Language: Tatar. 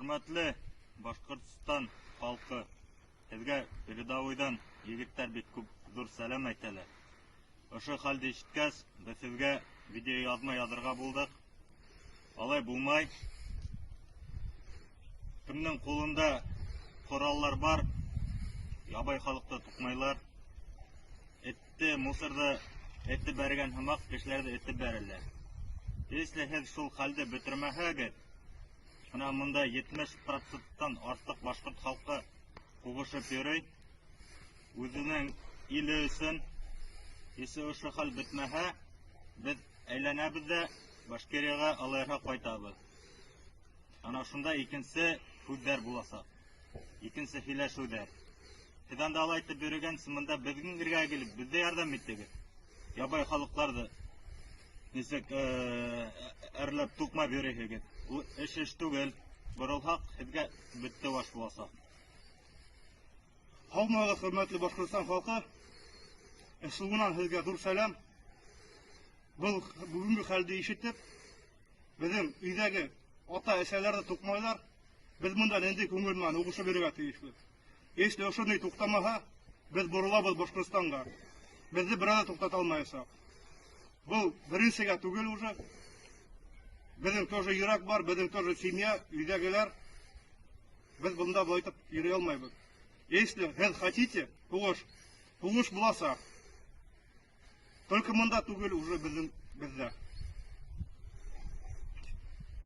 Hürmetli Башкортстан халкы, сезгә передовойдан егетләр бик күп зур сәлам әйтәләр. Ошо хәлде ишеткәч, без сезгә видео язма язырга булдык. Алай булмай. Кемнең кулында кораллар бар, ябай халыкты тукмайлар. Этте, мусорда этте бәргән һымак кешеләрдә этте бәрәләр. Если һез шул хәлде бетермәһәгез, ана монда 70%-тан артык башкорт халкы кугышып йөри. Үзенең иле өчен, исә ошо хәл бетмәһә, без әйләнәбез дә Башкирияга алайга кайтабыз. Ана шунда икенче сүзләр буласак. Икенче сөйләшүдәр. Сидан да алайтып биргән сымында безнең иргә килеп, бездә ярдәм итегез. Ябай халыкларды нисек әрләп тукма бирегез. Бу эш түгел. Борылхак сезгә бетте баш буласа. Халмага хөрмәтле Башкортстан халкы, эшелгеннән сезгә зур сәлам. Бу бүгенге хәлде ишетеп, безнең өйдәге ата-әсәләрне тукмайлар. Без монда нинди күңел белән угышып йөрергә тиешле. Если ошоны туктамаһа, без борылабыз Башкортстанга. Безне берәү туктата алмаячак. Бу беренчегә түгел уже. Безнең тоже йөрәк бар, безнең тоже семья, өйдәгеләр. Без бунда булайтып йөри алмайбыз. Если вы хотите, помощь буласа, только монда түгел уже бездә.